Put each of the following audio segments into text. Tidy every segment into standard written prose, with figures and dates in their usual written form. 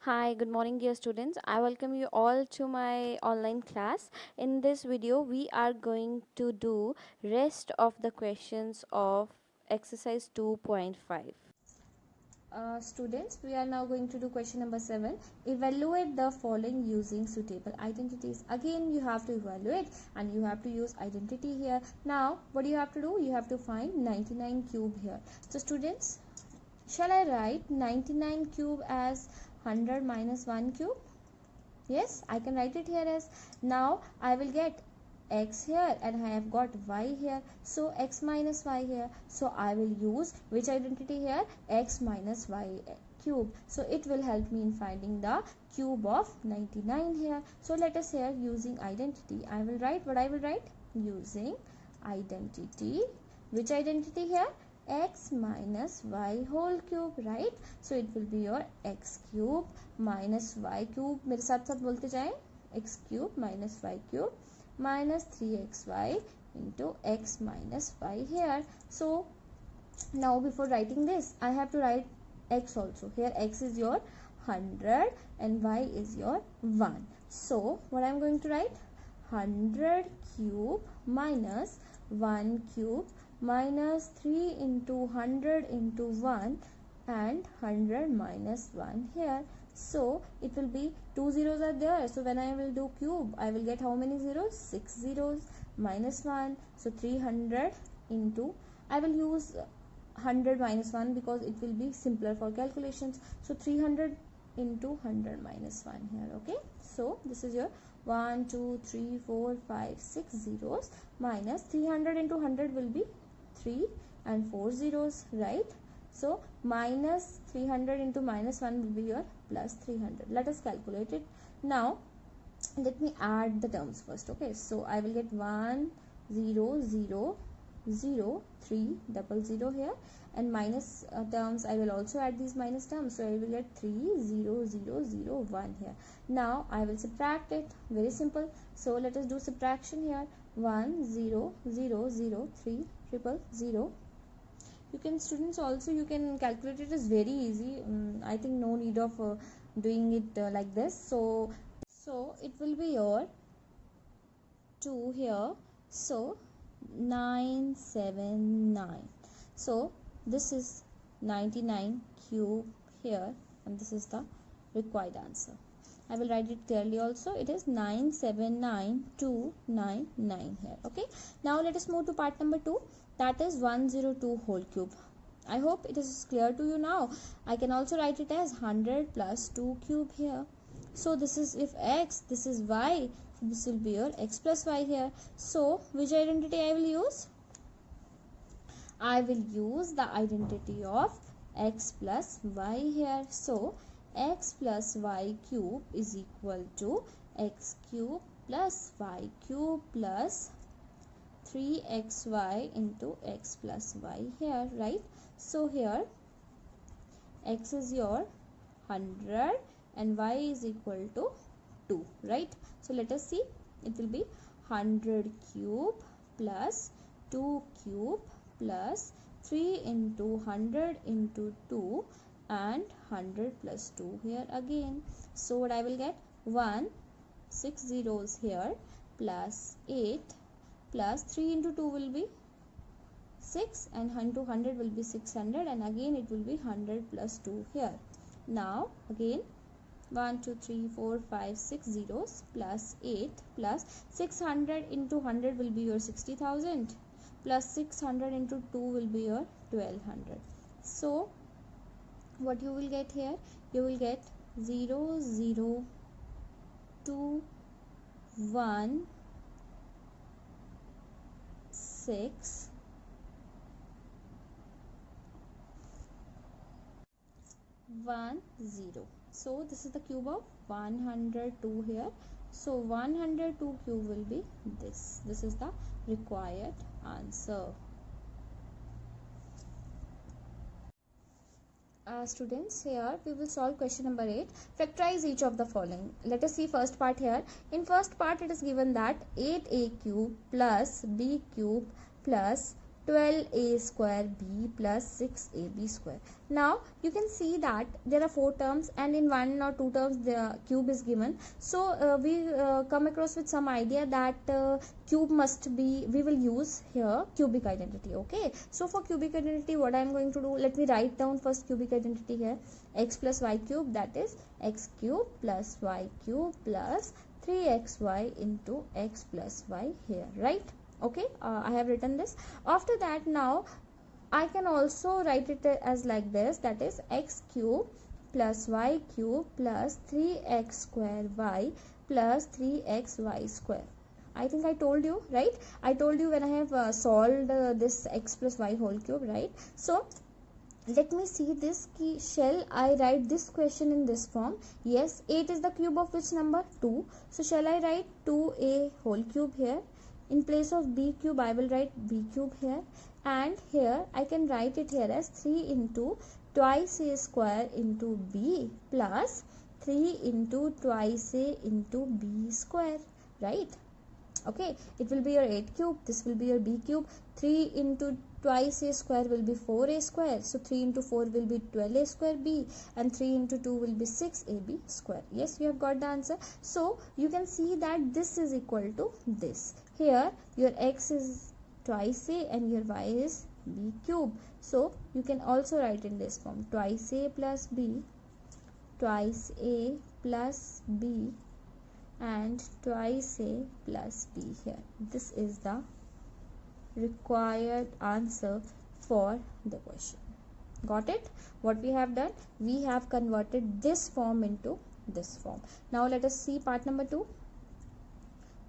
Hi, good morning, dear students. I welcome you all to my online class. In this video, we are going to do rest of the questions of exercise 2.5. Students, we are now going to do question number 7. Evaluate the following using suitable identities. Again, you have to evaluate and you have to use identity here. Now, what do you have to do? You have to find 99 cube here. So, students, shall I write 99 cube as 100 minus 1 cube? Yes, I can write it here as, now I will get x here and I have got y here, so x minus y here, so I will use which identity here? X minus y cube. So it will help me in finding the cube of 99 here. So let us here using identity. I will write what I will write using identity. Which identity here? X minus y whole cube, right? So it will be your x cube minus y cube. मेरे साथ साथ बोलते जाएं, x cube minus y cube minus 3xy into x minus y here. So now before writing this, I have to write x also. Here x is your 100 and y is your 1. So what I am going to write? 100 cube minus 1 cube minus 3 into 100 into 1 and 100 minus 1 here. So it will be 2 zeros are there. So when I will do cube, I will get how many zeros? 6 zeros minus 1. So 300 into, I will use 100 minus 1 because it will be simpler for calculations. So 300 into 100 minus 1 here. Okay, so this is your 1 2 3 4 5 6 zeros minus 300 into 100 will be 3 and 4 zeros, right? So minus 300 into minus 1 will be your plus 300. Let us calculate it. Now let me add the terms first. Okay, so I will get 1 0 0 0 3 double 0 here, and minus terms I will also add these minus terms, so I will get 3 0 0 0 1 here. Now I will subtract it. Very simple. So let us do subtraction here. 1 0 0 0 3 triple 0. You can, students, also you can calculate it. Is very easy. I think no need of doing it like this. So it will be your 2 here. So 979. So this is 99 cube here, and this is the required answer. I will write it clearly also. It is 979299 here. Okay, now let us move to part number 2, that is 102 whole cube. I hope it is clear to you now. I can also write it as 100 plus 2 cube here. So this is, if x, this is y, so this will be your x plus y here. So which identity I will use? I will use the identity of x plus y here. So x plus y cube is equal to x cube plus y cube plus 3xy into x plus y here, right? So here x is your 100 and y is equal to 2, right? So let us see. It will be 100 cube plus 2 cube plus 3 into 100 into 2 and 100 plus 2 here again. So what I will get? 1 6 zeros here plus 8 plus 3 into 2 will be 6 and 100 will be 600, and again it will be 100 plus 2 here. Now again 1 2 3 4 5 6 zeros plus 8 plus 600 into 100 will be your 60,000 plus 600 into 2 will be your 1200. So what you will get here? You will get 0 0 2 1 6 1 0. So this is the cube of 102 here. So 102 cube will be this. This is the required answer. Students, here we will solve question number 8. Factorize each of the following. Let us see first part here. In first part it is given that 8a cube plus b cube plus 12a square b plus 6ab square. Now you can see that there are 4 terms, and in 1 or 2 terms the cube is given. So we come across with some idea that cube must be, we will use here cubic identity. Okay, so for cubic identity, what I am going to do, let me write down first cubic identity here. X plus y cube, that is x cube plus y cube plus 3xy into x plus y here, right? Okay, I have written this. After that, now I can also write it as like this, that is x cube plus y cube plus 3x square y plus 3xy square. I think I told you, right? I told you when I have solved this x plus y whole cube, right? So let me see this key. Shall I write this question in this form? Yes, 8 is the cube of which number? 2. So shall I write 2a whole cube here? In place of b cube, I will write b cube here. And here I can write it here as 3 into twice a square into b plus 3 into twice a into b square, right? Okay, it will be your 8 cube, this will be your b cube. 3 into twice a square will be 4a square, so 3 into 4 will be 12a square b, and 3 into 2 will be 6ab square. Yes, you have got the answer. So you can see that this is equal to this. Here your x is twice a and your y is b cube, so you can also write in this form, twice a plus b, twice a plus b, and twice a plus b here. This is the required answer for the question. Got it? What we have done, we have converted this form into this form. Now let us see part number 2.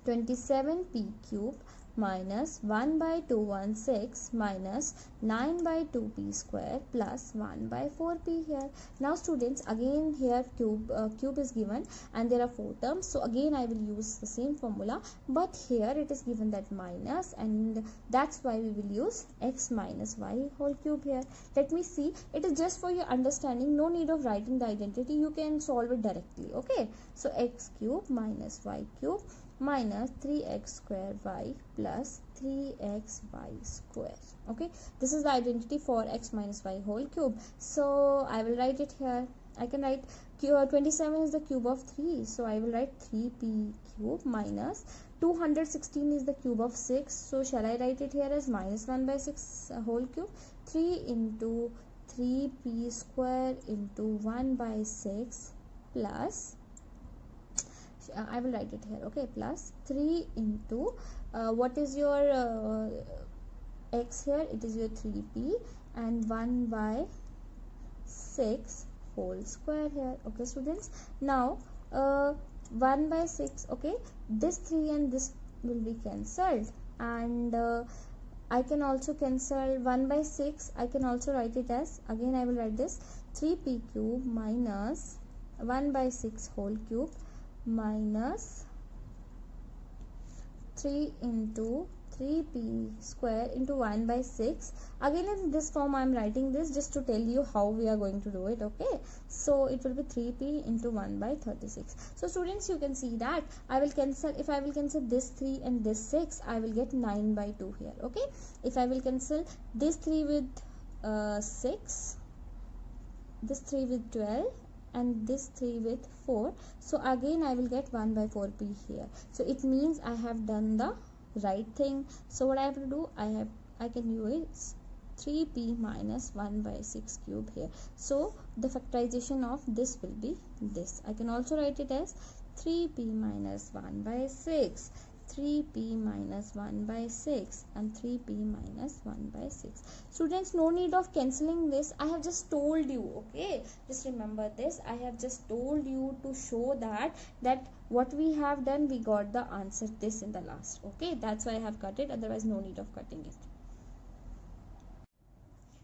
27p cube minus 1 by 216 minus 9 by 2p square plus 1 by 4p here. Now students, again here cube is given and there are 4 terms, so again I will use the same formula, but here it is given that minus, and that's why we will use x minus y whole cube here. Let me see, it is just for your understanding, no need of writing the identity, you can solve it directly. Okay, so x cube minus y cube minus 3x square y plus 3xy square. Okay, this is the identity for x minus y whole cube. So I will write it here. I can write 27 is the cube of 3, so I will write 3p cube minus 216 is the cube of 6, so shall I write it here as minus 1 by 6 whole cube. 3 into 3p square into 1 by 6 plus I will write it here, okay, plus 3 into what is your x here, it is your 3p, and 1 by 6 whole square here. Okay students, now 1 by 6, okay, this 3 and this will be cancelled, and I can also cancel 1 by 6. I can also write it as, again I will write this, 3p cube minus 1 by 6 whole cube minus 3 into 3p square into 1 by 6. Again in this form I am writing this just to tell you how we are going to do it. Okay, so it will be 3p into 1 by 36. So students, you can see that I will cancel, if I will cancel this 3 and this 6, I will get 9 by 2 here. Okay, if I will cancel this 3 with 6, this 3 with 12, and this 3 with 4, so again I will get 1 by 4p here. So it means I have done the right thing. So what I have to do, I can use 3p minus 1 by 6 cube here. So the factorization of this will be this. I can also write it as 3p minus 1 by 6, 3p minus 1 by 6, and 3p minus 1 by 6. Students, no need of cancelling this. I have just told you, okay, just remember this. I have just told you to show that what we have done, we got the answer this in the last. Okay, that's why I have cut it, otherwise no need of cutting it.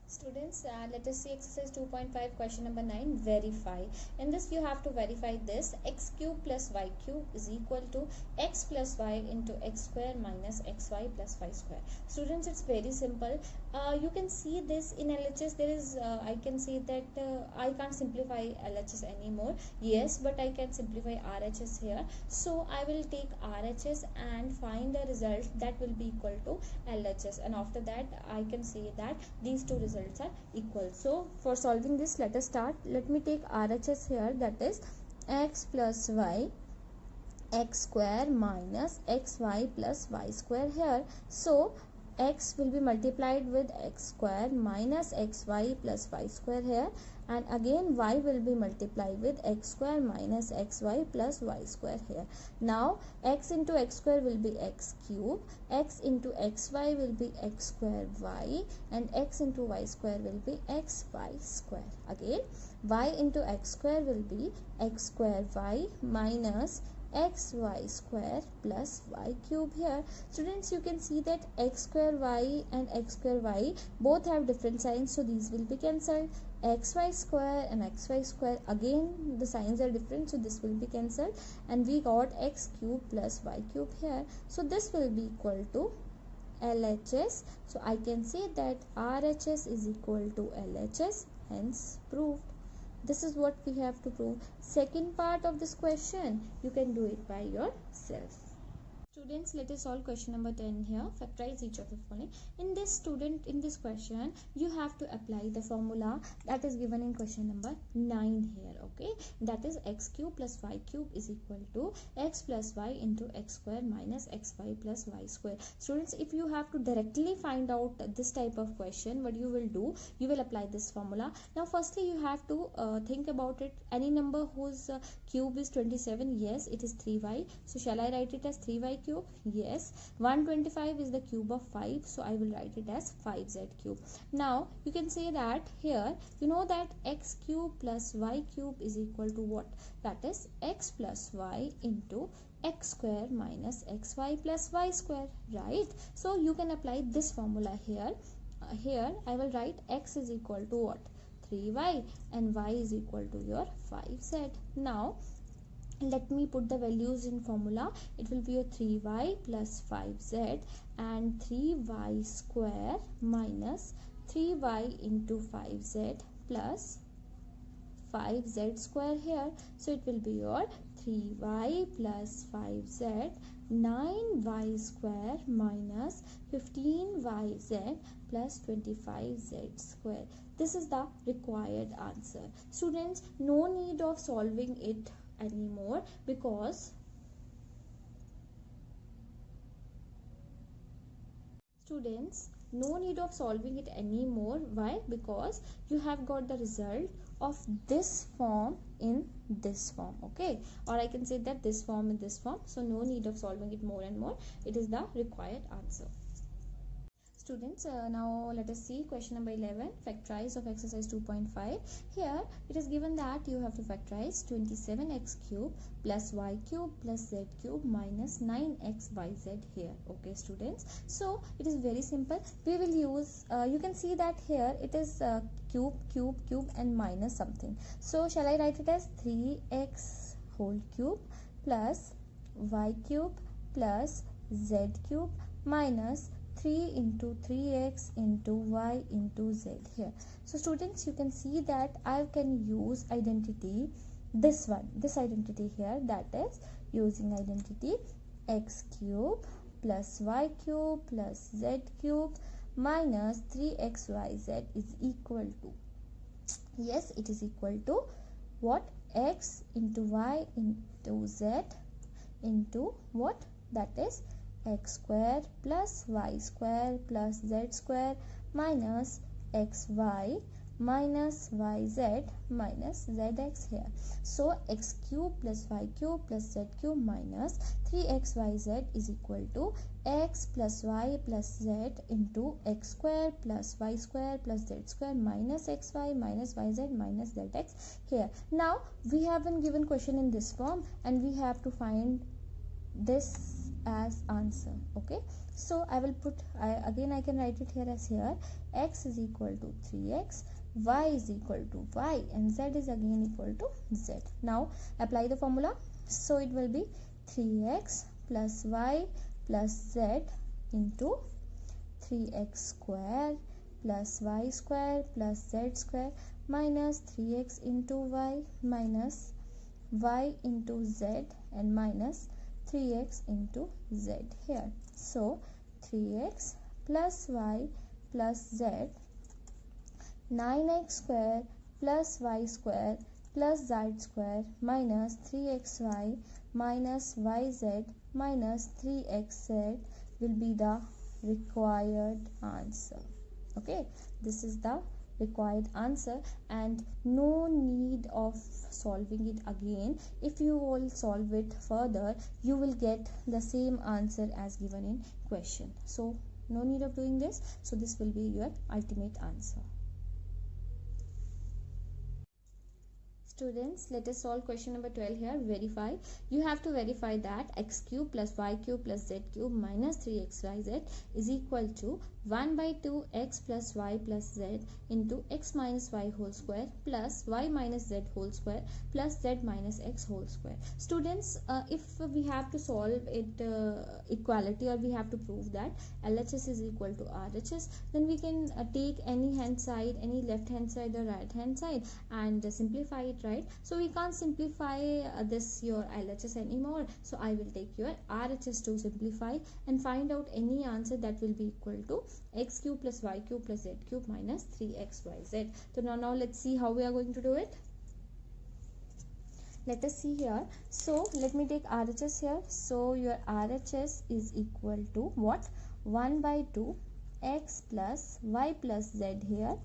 Students, let us see exercise 2.5 question number 9, verify. In this you have to verify this, x cube plus y cube is equal to x plus y into x square minus xy plus y square. Students, it's very simple. You can see this in LHS. There is I can see that I can't simplify LHS anymore. Yes, but I can simplify RHS here. So I will take RHS and find the result that will be equal to LHS, and after that I can say that these two results are equal. So for solving this, let us start. Let me take RHS here, that is x plus y x square minus xy plus y square here. So x will be multiplied with x square minus xy plus y square here, and again y will be multiplied with x square minus xy plus y square here. Now x into x square will be x cube, x into xy will be x square y, and x into y square will be xy square. Again y into x square will be x square y minus xy square plus y cube here. Students, you can see that x square y and x square y both have different signs, so these will be cancelled. Xy square and xy square, again the signs are different, so this will be cancelled, and we got x cube plus y cube here. So this will be equal to LHS. So I can say that RHS is equal to LHS, hence proved. This is what we have to prove. Second part of this question, you can do it by yourself. Students, let us solve question number 10 here. Factorize each of the following. In this question, you have to apply the formula that is given in question number 9 here. Okay, that is x cube plus y cube is equal to x plus y into x square minus xy plus y square. Students, if you have to directly find out this type of question, what you will do, you will apply this formula. Now firstly you have to think about it. Any number whose cube is 27, yes, it is 3y. So shall I write it as 3y cube? Yes. 125 is the cube of 5, so I will write it as 5z cube. Now you can say that here, you know that x cube plus y cube is equal to what? That is x plus y into x square minus xy plus y square, right? So you can apply this formula here. Here I will write x is equal to what? 3y, and y is equal to your 5z. Now let me put the values in formula. It will be your 3y plus 5z and 3y square minus 3y into 5z plus 5z square here. So it will be your 3y plus 5z 9y square minus 15yz plus 25z square. This is the required answer. Students, no need of solving it anymore, because students, no need of solving it anymore. Why? Because you have got the result of this form in this form, okay, or I can say that this form in this form. So no need of solving it more and more. It is the required answer. Students, now let us see question number 11, factorize of exercise 2.5. Here it is given that you have to factorize 27x cube plus y cube plus z cube minus 9xyz here. Okay students, so it is very simple. We will use you can see that here it is cube cube cube and minus something. So shall I write it as 3x whole cube plus y cube plus z cube minus 3 into 3x into y into z here. So students, you can see that I can use identity, this identity here, that is using identity x cube plus y cube plus z cube minus 3xyz is equal to, yes, it is equal to what? X into y into z into what? That is x square plus y square plus z square minus xy minus yz minus zx here. So x cube plus y cube plus z cube minus 3xyz is equal to x plus y plus z into x square plus y square plus z square minus xy minus yz minus zx here. Now we have been given question in this form, and we have to find this as answer. Okay, so I will put again I can write it here as here x is equal to 3x, y is equal to y, and z is again equal to z. Now apply the formula. So it will be 3x plus y plus z into 3x square plus y square plus z square minus 3x into y minus y into z and minus 3x into z here. So 3x plus y plus z, 9x square plus y square plus z square minus 3xy minus yz minus 3xz will be the required answer. Okay, this is the required answer and no need of solving it again. If you will solve it further, you will get the same answer as given in question. So no need of doing this. So this will be your ultimate answer. Students, let us solve question number 12 here. Verify. You have to verify that x cube plus y cube plus z cube minus 3xyz is equal to 1 by 2 x plus y plus z into x minus y whole square plus y minus z whole square plus z minus x whole square. Students, if we have to solve it equality, or we have to prove that LHS is equal to RHS, then we can take any hand side, any left hand side or right hand side, and simplify it, right? So we can't simplify this your LHS anymore, so I will take your RHS to simplify and find out any answer that will be equal to x cube plus y cube plus z cube minus 3xyz. So now let's see how we are going to do it. Let us see here. So let me take RHS here. So your RHS is equal to what? 1 by 2 x plus y plus z here,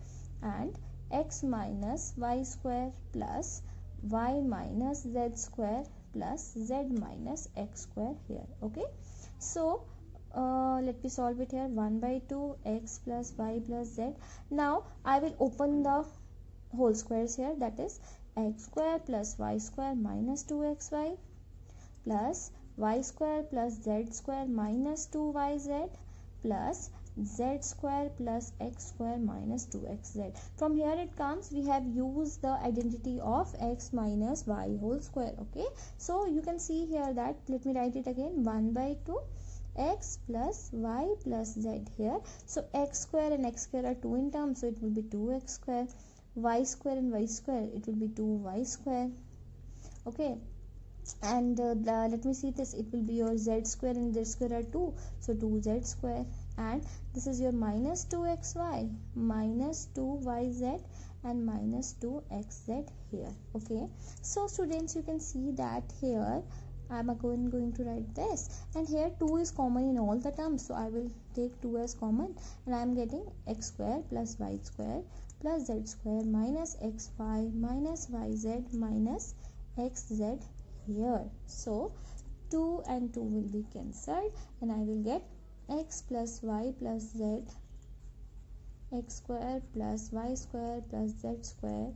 and x minus y square plus y minus z square plus z minus x square here. Okay, so let me solve it here. 1 by 2 x plus y plus z. Now I will open the whole squares here, that is x square plus y square minus 2xy plus y square plus z square minus 2yz plus z square plus x square minus 2xz. From here it comes, we have used the identity of x minus y whole square. Okay, so you can see here that, let me write it again, 1 by 2 x plus y plus z here. So x square and x square are 2 in terms, so it will be 2x square. Y square and y square, it will be 2y square. Okay, and let me see this, it will be your z square and z square are 2, so 2z square, and this is your minus 2xy minus 2yz and minus 2xz here. Okay, so students, you can see that here I am going to write this, and here 2 is common in all the terms, so I will take 2 as common, and I am getting x square plus y square plus z square minus xy minus yz minus xz here. So 2 and 2 will be cancelled, and I will get x plus y plus z, x square plus y square plus z square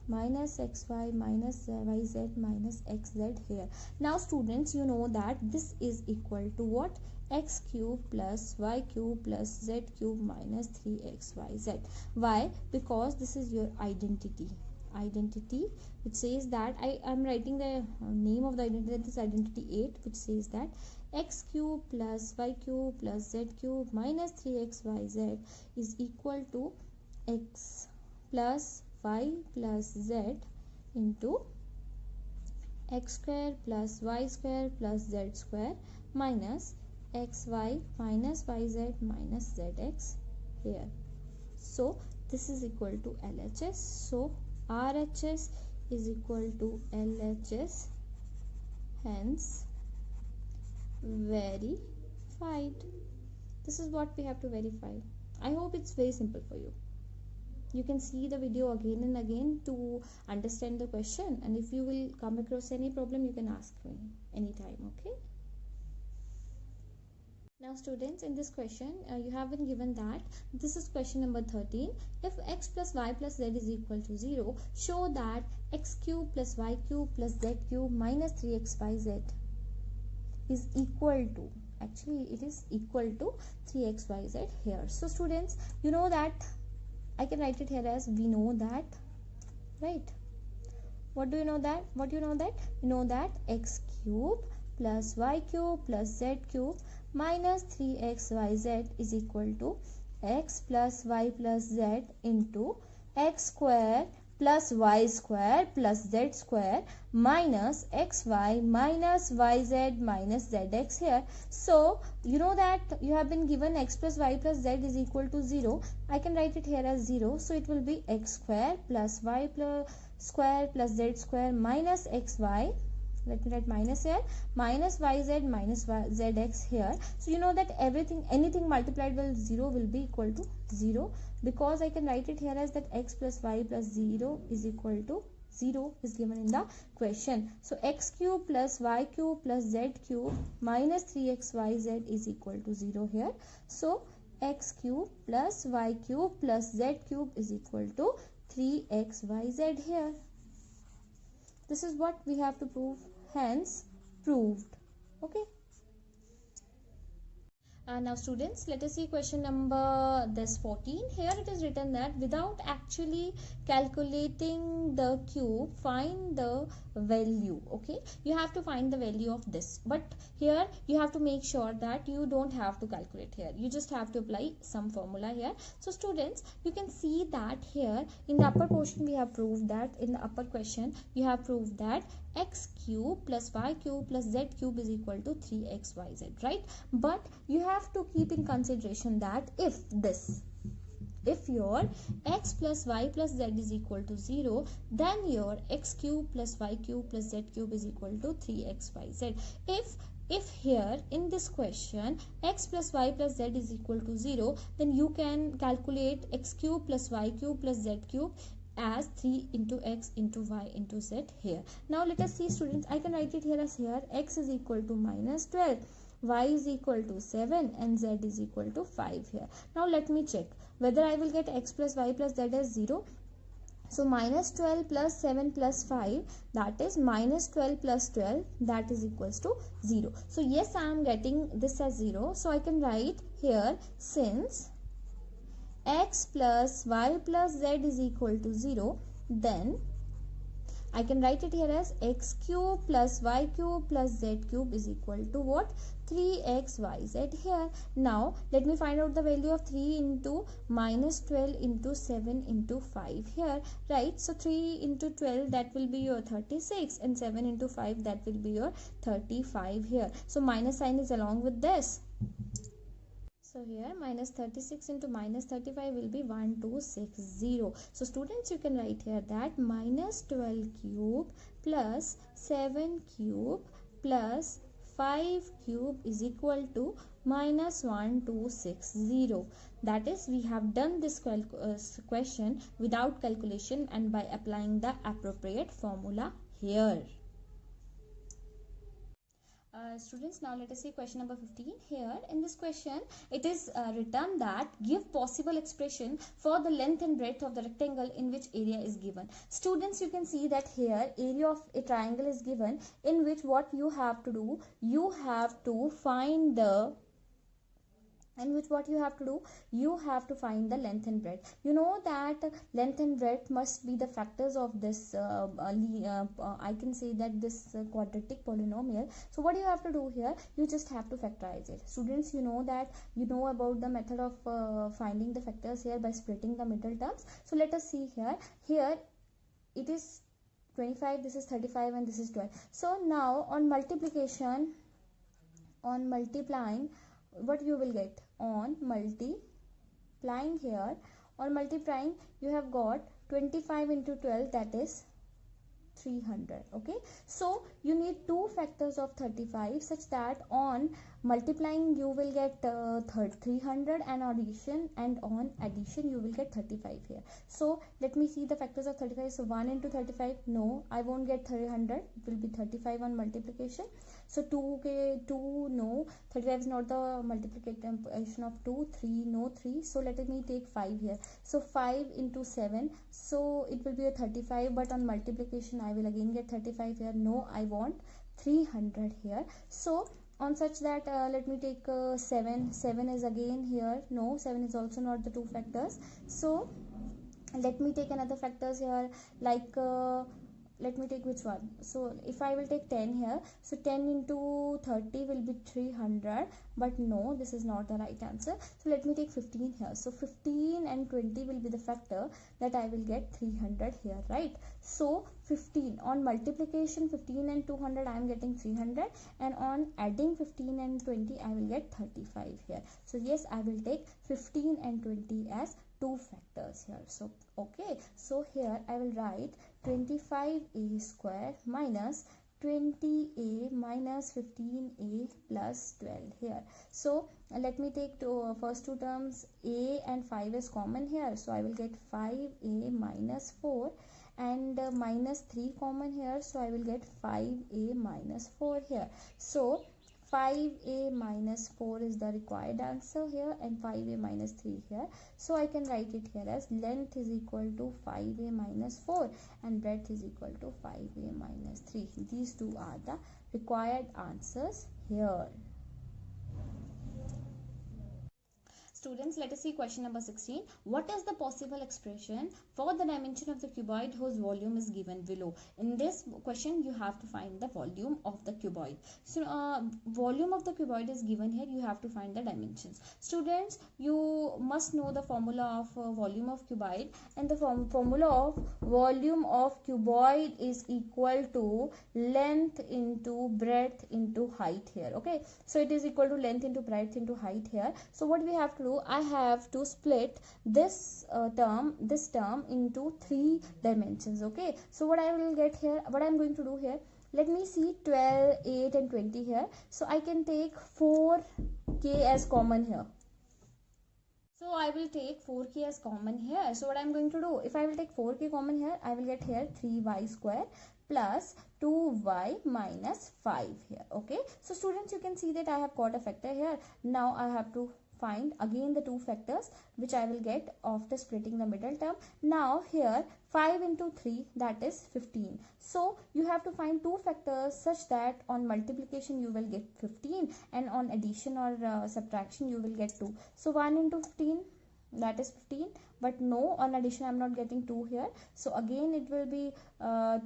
minus xy minus yz minus xz here. Now students, you know that this is equal to what? X cube plus y cube plus z cube minus 3xyz. Why? Because this is your identity, which says that I am writing the name of the identity, that is identity 8, which says that x cube plus y cube plus z cube minus 3xyz is equal to x plus y plus z into x square plus y square plus z square minus xy minus yz minus zx here. So this is equal to LHS. So RHS is equal to LHS, hence verified. This is what we have to verify. I hope it's very simple for you. You can see the video again and again to understand the question, and if you will come across any problem, you can ask me anytime. Okay, now students, in this question you have been given that this is question number 13. If x plus y plus z is equal to 0, show that x cube plus y cube plus z cube minus 3xyz is equal to, actually it is equal to 3xyz here. So students, you know that I can write it here as we know that, right? What do you know that? What you know that? You know that x cube plus y cube plus z cube minus 3xyz is equal to x plus y plus z into x square plus y square plus z square minus xy minus yz minus zx here. So you know that you have been given x plus y plus z is equal to 0. I can write it here as 0. So it will be x square plus y plus square plus z square minus xy, let me write minus here, minus yz minus zx here. So you know that anything multiplied by 0 will be equal to 0, because I can write it here as that x plus y plus 0 is equal to 0 is given in the question. So x cube plus y cube plus z cube minus 3xyz is equal to 0 here. So x cube plus y cube plus z cube is equal to 3xyz here. This is what we have to prove, hence proved. Okay. Now students, let us see question number this 14. Here it is written that without actually calculating the cube, find the value. Okay, you have to find the value of this, but here you have to make sure that you don't have to calculate here, you just have to apply some formula here. So students, you can see that here in the upper portion we have proved that, in the upper question you have proved that x cube plus y cube plus z cube is equal to 3xyz, right? But you have to keep in consideration that if your x plus y plus z is equal to 0, then your x cube plus y cube plus z cube is equal to 3xyz. If here in this question x plus y plus z is equal to 0, then you can calculate x cube plus y cube plus z cube as 3 into x into y into z here. Now let us see students, I can write it here as here x is equal to minus 12, y is equal to 7 and z is equal to 5 here. Now let me check whether I will get x plus y plus z as 0. So minus 12 plus 7 plus 5, that is minus 12 plus 12, that is equals to 0. So yes, I am getting this as 0. So I can write here, since x plus y plus z is equal to 0, then I can write it here as x cube plus y cube plus z cube is equal to what? 3xyz here. Now let me find out the value of 3 into minus 12 into 7 into 5 here, right? So 3 into 12, that will be your 36, and 7 into 5, that will be your 35 here. So minus sign is along with this. So here minus 36 into minus 35 will be 1260. So students, you can write here that minus 12 cube plus 7 cube plus 5 cube is equal to minus 1260. That is, we have done this question without calculation and by applying the appropriate formula here. Students, now let us see question number 15. Here in this question it is written that give possible expression for the length and breadth of the rectangle in which area is given. Students, you can see that here area of a triangle is given, in which what you have to do, you have to find the you have to find the length and breadth. You know that length and breadth must be the factors of this I can say that this quadratic polynomial. So what you have to do here, you just have to factorize it. Students, you know that you know about the method of finding the factors here by splitting the middle terms. So let us see here it is 25, this is 35, and this is 12. So now on multiplying, what you will get on multiplying here, you have got 25 into 12, that is 300. Okay, so you need two factors of 35 such that on multiplying you will get 300, and on addition you will get 35 here. So let me see the factors of 35. So 1 into 35, no, I won't get 300, it will be 35 on multiplication. So 2 no, 35 is not the multiplication of 2, 3 no, 3, so let me take 5 here. So 5 into 7, so it will be a 35, but on multiplication I will again get 35 here. No, I want 300 here. So on such that let me take 7 is again here. No, 7 is also not the two factors. So let me take another factors here, like let me take which one. So if I will take 10 here, so 10 into 30 will be 300, but no, this is not the right answer. So let me take 15 here. So 15 and 20 will be the factor that I will get 300 here, right? So 15 on multiplication, 15 and 200 I am getting 300, and on adding 15 and 20 I will get 35 here. So yes, I will take 15 and 20 as two factors here. So okay, so here I will write 25a square minus 20a minus 15a plus 12 here. So let me take first two terms, a and 5 is common here, so I will get 5a minus 4, and minus 3 common here, so I will get 5a minus 4 here. So 5a minus 4 is the required answer here, and 5a minus 3 here. So I can write it here as length is equal to 5a minus 4 and breadth is equal to 5a minus 3. These two are the required answers here. Students, let us see question number 16. What is the possible expression for the dimension of the cuboid whose volume is given below? In this question, you have to find the volume of the cuboid. So, volume of the cuboid is given here. You have to find the dimensions. Students, you must know the formula of volume of cuboid, and the formula of volume of cuboid is equal to length into breadth into height here. Okay, so it is equal to length into breadth into height here. So what we have to do, I have to split this term into three dimensions. Okay, so what I will get here, what I am going to do here, let me see 12, 8 and 20 here. So I can take 4k as common here. So I will take 4k as common here. So what I am going to do, if I will take 4k common here, I will get here 3y square plus 2y minus 5 here. Okay, so students, you can see that I have got a factor here. Now I have to find again the two factors which I will get after splitting the middle term. Now here 5 into 3, that is 15. So you have to find two factors such that on multiplication you will get 15 and on addition or subtraction you will get 2. So 1 into 15, that is 15, but no, on addition I'm not getting 2 here. So again it will be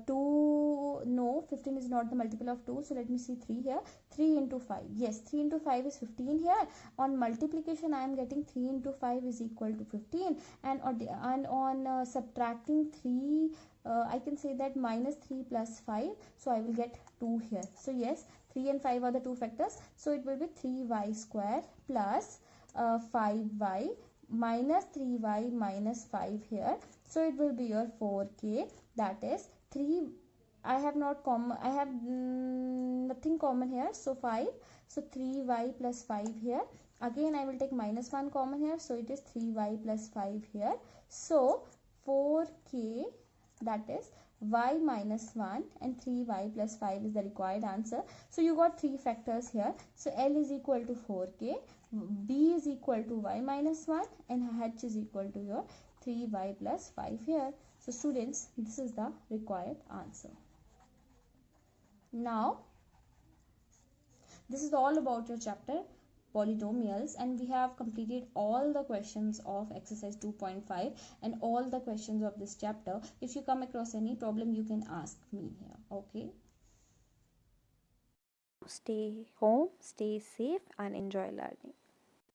2, no, 15 is not the multiple of 2. So let me see 3 here. 3 into 5, yes, 3 into 5 is 15 here. On multiplication I am getting 3 into 5 is equal to 15, and on subtracting 3, I can say that minus 3 plus 5, so I will get 2 here. So yes, 3 and 5 are the two factors, so it will be 3y square plus 5y minus 3y minus 5 here. So it will be your 4k, that is 3. I have not common, I have nothing common here, so 5. So 3y plus 5 here. Again I will take minus 1 common here, so it is 3y plus 5 here. So 4k, that is y minus 1 and 3y plus 5 is the required answer. So you got three factors here. So L is equal to 4k, B is equal to y minus 1, and H is equal to your 3y plus 5 here. So students, this is the required answer. Now this is all about your chapter polynomials, and we have completed all the questions of exercise 2.5 and all the questions of this chapter. If you come across any problem, you can ask me here. Okay, Stay home, stay safe, and enjoy learning.